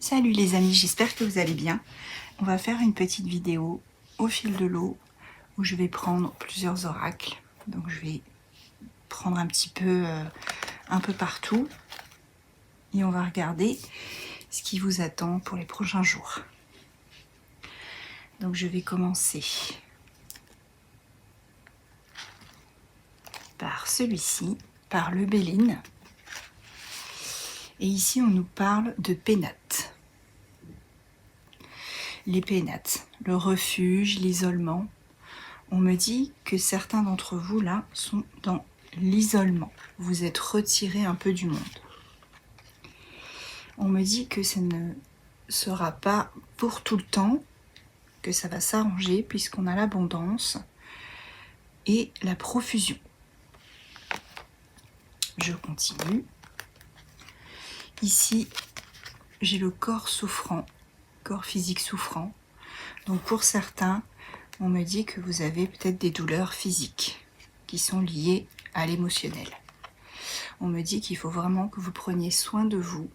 Salut les amis, j'espère que vous allez bien. On va faire une petite vidéo au fil de l'eau où je vais prendre plusieurs oracles. Donc je vais prendre un petit peu un peu partout et on va regarder ce qui vous attend pour les prochains jours. Donc je vais commencer par celui-ci, par le Béline. Et ici on nous parle de pénates. Les pénates, le refuge, l'isolement. On me dit que certains d'entre vous là sont dans l'isolement. Vous êtes retirés un peu du monde. On me dit que ça ne sera pas pour tout le temps, que ça va s'arranger puisqu'on a l'abondance et la profusion. Je continue. Ici, j'ai le corps souffrant, corps physique souffrant. Donc pour certains, on me dit que vous avez peut-être des douleurs physiques qui sont liées à l'émotionnel. On me dit qu'il faut vraiment que vous preniez soin de vous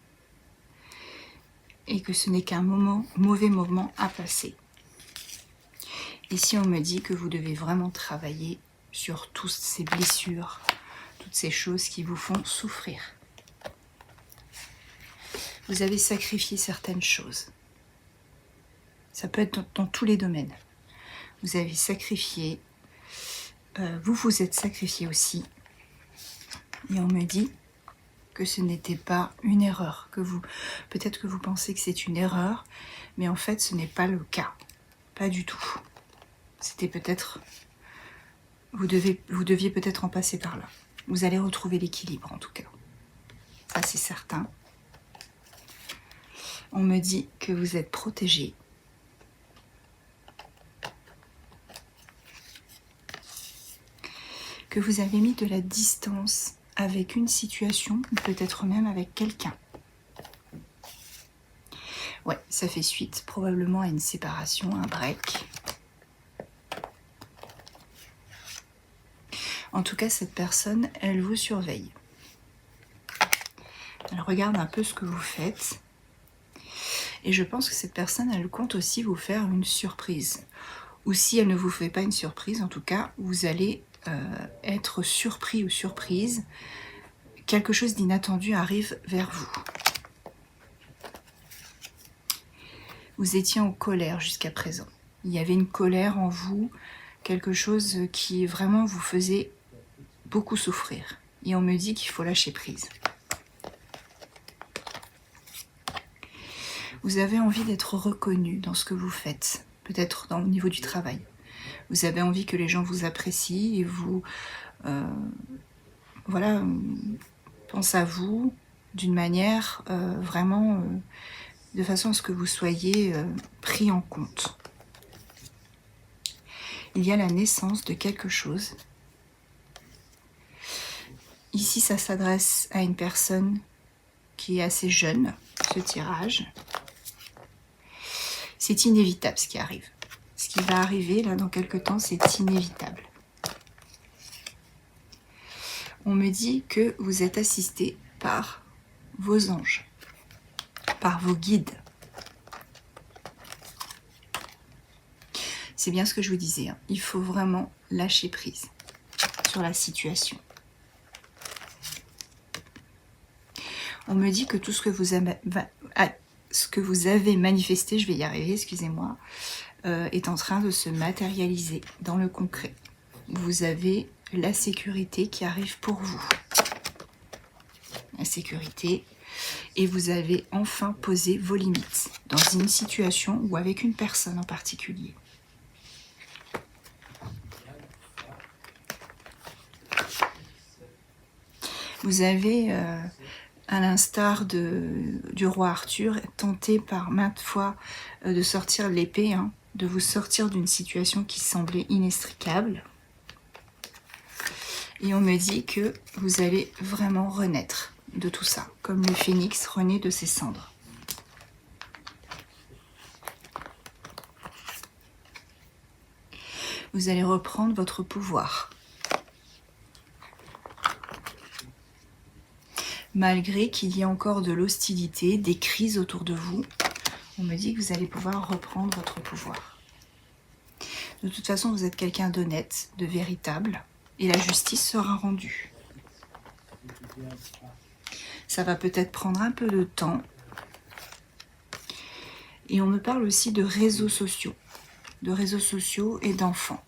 et que ce n'est qu'un mauvais moment à passer. Ici, on me dit que vous devez vraiment travailler sur toutes ces blessures, toutes ces choses qui vous font souffrir. Vous avez sacrifié certaines choses. Ça peut être dans tous les domaines. Vous avez sacrifié, vous vous êtes sacrifié aussi. Et on me dit que ce n'était pas une erreur, peut-être que vous pensez que c'est une erreur, mais en fait ce n'est pas le cas, pas du tout. C'était peut-être, vous deviez peut-être en passer par là. Vous allez retrouver l'équilibre en tout cas, ça c'est certain. On me dit que vous êtes protégé. Que vous avez mis de la distance avec une situation, ou peut-être même avec quelqu'un. Ouais, ça fait suite probablement à une séparation, un break. En tout cas, cette personne, elle vous surveille. Elle regarde un peu ce que vous faites. Et je pense que cette personne, elle compte aussi vous faire une surprise. Ou si elle ne vous fait pas une surprise, en tout cas, vous allez être surpris ou surprise. Quelque chose d'inattendu arrive vers vous. Vous étiez en colère jusqu'à présent. Il y avait une colère en vous, quelque chose qui vraiment vous faisait beaucoup souffrir. Et on me dit qu'il faut lâcher prise. Vous avez envie d'être reconnu dans ce que vous faites, peut-être au niveau du travail. Vous avez envie que les gens vous apprécient et vous pensent à vous d'une manière vraiment de façon à ce que vous soyez pris en compte. Il y a la naissance de quelque chose. Ici, ça s'adresse à une personne qui est assez jeune, ce tirage. C'est inévitable ce qui arrive. Ce qui va arriver là dans quelques temps, c'est inévitable. On me dit que vous êtes assisté par vos anges, par vos guides. C'est bien ce que je vous disais, hein. Il faut vraiment lâcher prise sur la situation. On me dit que tout ce que vous avez manifesté, je vais y arriver, excusez-moi, est en train de se matérialiser dans le concret. Vous avez la sécurité qui arrive pour vous. La sécurité. Et vous avez enfin posé vos limites dans une situation ou avec une personne en particulier. Vous avez, à l'instar du roi Arthur, tenté par maintes fois de sortir l'épée, hein, de vous sortir d'une situation qui semblait inextricable. Et on me dit que vous allez vraiment renaître de tout ça, comme le phénix renaît de ses cendres. Vous allez reprendre votre pouvoir. Malgré qu'il y ait encore de l'hostilité, des crises autour de vous, on me dit que vous allez pouvoir reprendre votre pouvoir. De toute façon, vous êtes quelqu'un d'honnête, de véritable, et la justice sera rendue. Ça va peut-être prendre un peu de temps. Et on me parle aussi de réseaux sociaux et d'enfants.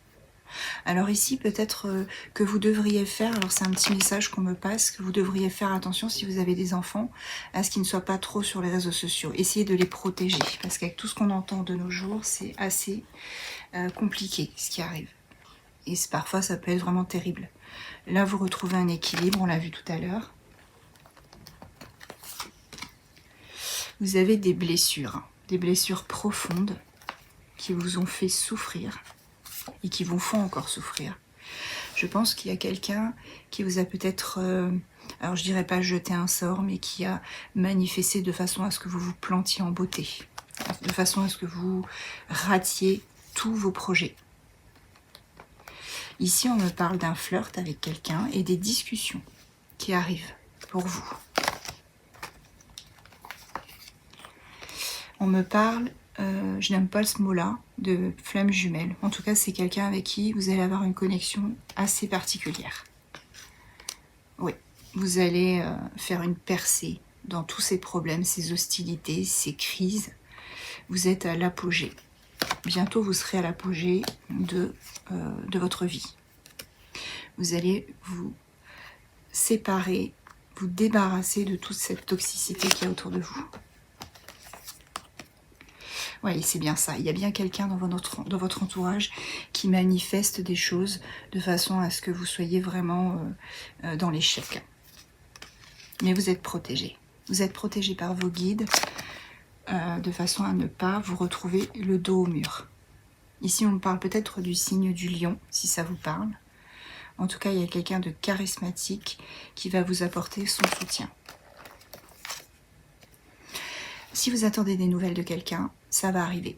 Alors ici, peut-être que vous devriez faire, alors c'est un petit message qu'on me passe, que vous devriez faire attention si vous avez des enfants, à ce qu'ils ne soient pas trop sur les réseaux sociaux. Essayez de les protéger, parce qu'avec tout ce qu'on entend de nos jours, c'est assez compliqué ce qui arrive. Et parfois, ça peut être vraiment terrible. Là, vous retrouvez un équilibre, on l'a vu tout à l'heure. Vous avez des blessures profondes qui vous ont fait souffrir et qui vous font encore souffrir. Je pense qu'il y a quelqu'un qui vous a peut-être, alors je dirais pas jeté un sort, mais qui a manifesté de façon à ce que vous vous plantiez en beauté, de façon à ce que vous ratiez tous vos projets. Ici, on me parle d'un flirt avec quelqu'un et des discussions qui arrivent pour vous. On me parle, je n'aime pas ce mot-là, de flamme jumelle. En tout cas, c'est quelqu'un avec qui vous allez avoir une connexion assez particulière. Oui, vous allez faire une percée dans tous ces problèmes, ces hostilités, ces crises. Vous êtes à l'apogée. Bientôt, vous serez à l'apogée de votre vie. Vous allez vous séparer, vous débarrasser de toute cette toxicité qu'il y a autour de vous. Oui, c'est bien ça. Il y a bien quelqu'un dans votre entourage qui manifeste des choses de façon à ce que vous soyez vraiment dans l'échec. Mais vous êtes protégé. Vous êtes protégé par vos guides de façon à ne pas vous retrouver le dos au mur. Ici, on me parle peut-être du signe du lion, si ça vous parle. En tout cas, il y a quelqu'un de charismatique qui va vous apporter son soutien. Si vous attendez des nouvelles de quelqu'un, ça va arriver.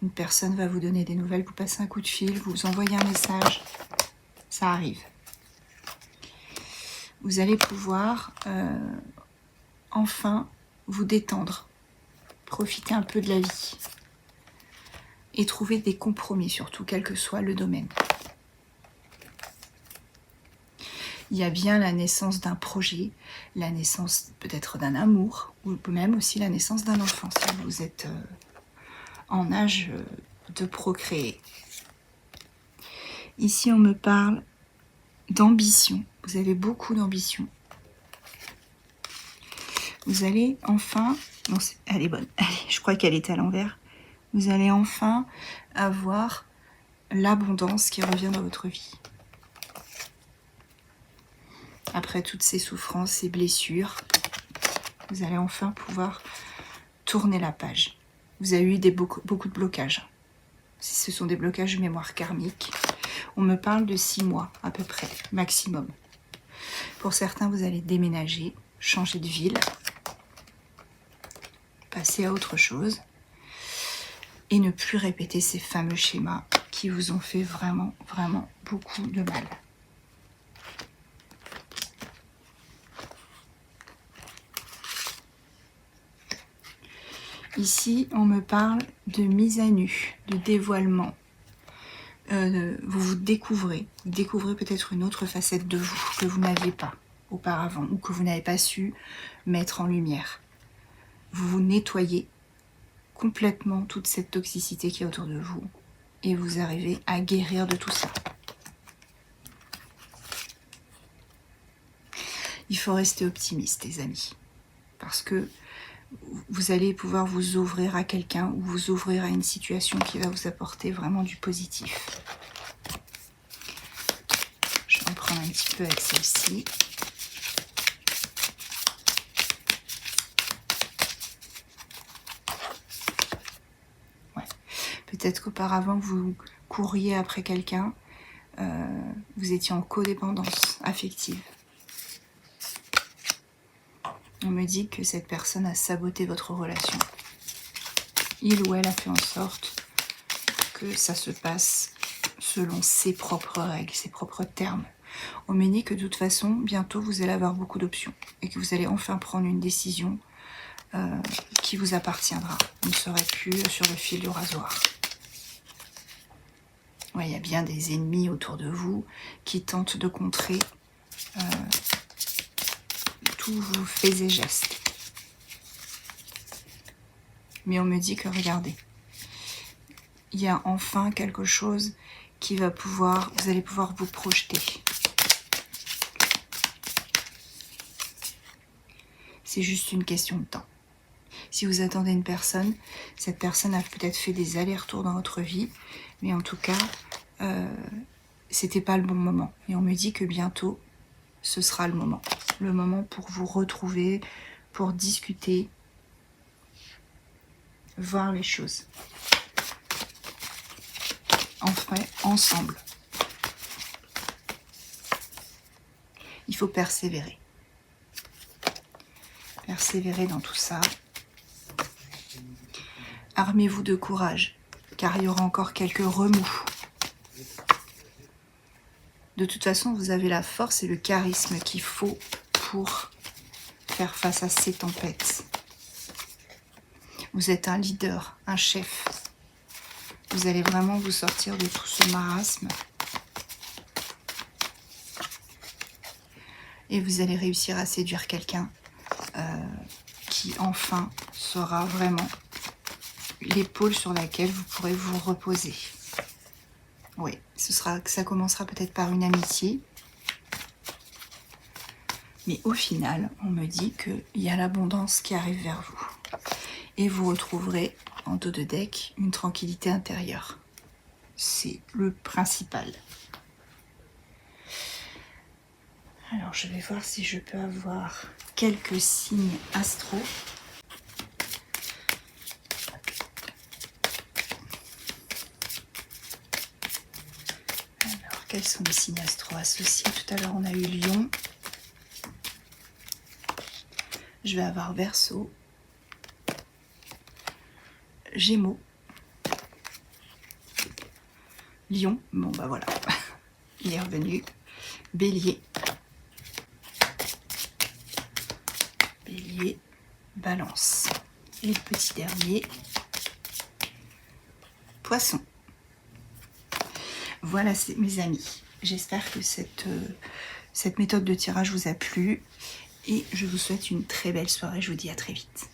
Une personne va vous donner des nouvelles, vous passez un coup de fil, vous envoyez un message, ça arrive. Vous allez pouvoir enfin vous détendre, profiter un peu de la vie et trouver des compromis surtout, quel que soit le domaine. Il y a bien la naissance d'un projet, la naissance peut-être d'un amour, ou même aussi la naissance d'un enfant, si vous êtes en âge de procréer. Ici, on me parle d'ambition. Vous avez beaucoup d'ambition. Vous allez enfin... Non, elle est bonne. Allez, je crois qu'elle est à l'envers. Vous allez enfin avoir l'abondance qui revient dans votre vie. Après toutes ces souffrances, ces blessures, vous allez enfin pouvoir tourner la page. Vous avez eu beaucoup de blocages. Ce sont des blocages de mémoire karmique. On me parle de 6 mois à peu près, maximum. Pour certains, vous allez déménager, changer de ville, passer à autre chose et ne plus répéter ces fameux schémas qui vous ont fait vraiment, vraiment beaucoup de mal. Ici, on me parle de mise à nu, de dévoilement. Vous découvrez peut-être une autre facette de vous que vous n'aviez pas auparavant ou que vous n'avez pas su mettre en lumière. Vous vous nettoyez complètement toute cette toxicité qui est autour de vous et vous arrivez à guérir de tout ça. Il faut rester optimiste, les amis, parce que vous allez pouvoir vous ouvrir à quelqu'un ou vous ouvrir à une situation qui va vous apporter vraiment du positif. Je vais en prendre un petit peu avec celle-ci. Ouais. Peut-être qu'auparavant vous courriez après quelqu'un, vous étiez en codépendance affective. On me dit que cette personne a saboté votre relation. Il ou elle a fait en sorte que ça se passe selon ses propres règles, ses propres termes. On me dit que de toute façon, bientôt, vous allez avoir beaucoup d'options et que vous allez enfin prendre une décision qui vous appartiendra. Vous ne serez plus sur le fil du rasoir. Ouais, il y a bien des ennemis autour de vous qui tentent de contrer tous vos faits et gestes. Mais on me dit que, regardez, il y a enfin quelque chose qui va pouvoir, vous allez pouvoir vous projeter. C'est juste une question de temps. Si vous attendez une personne, cette personne a peut-être fait des allers-retours dans votre vie, mais en tout cas, c'était pas le bon moment. Et on me dit que bientôt, ce sera le moment. Le moment pour vous retrouver, pour discuter, voir les choses. Enfin, ensemble. Il faut persévérer. Persévérer dans tout ça. Armez-vous de courage, car il y aura encore quelques remous. De toute façon, vous avez la force et le charisme qu'il faut pour faire face à ces tempêtes. Vous êtes un leader, un chef. Vous allez vraiment vous sortir de tout ce marasme. Et vous allez réussir à séduire quelqu'un qui enfin sera vraiment l'épaule sur laquelle vous pourrez vous reposer. Oui, ça commencera peut-être par une amitié. Mais au final, on me dit qu'il y a l'abondance qui arrive vers vous. Et vous retrouverez en dos de deck une tranquillité intérieure. C'est le principal. Alors je vais voir si je peux avoir quelques signes astro. Alors quels sont les signes astro associés? Tout à l'heure on a eu Lion. Je vais avoir Verseau, Gémeaux, Lion, bon bah voilà, il est revenu, Bélier, Balance, et le petit dernier, Poisson. Voilà mes amis, j'espère que cette méthode de tirage vous a plu et je vous souhaite une très belle soirée, je vous dis à très vite.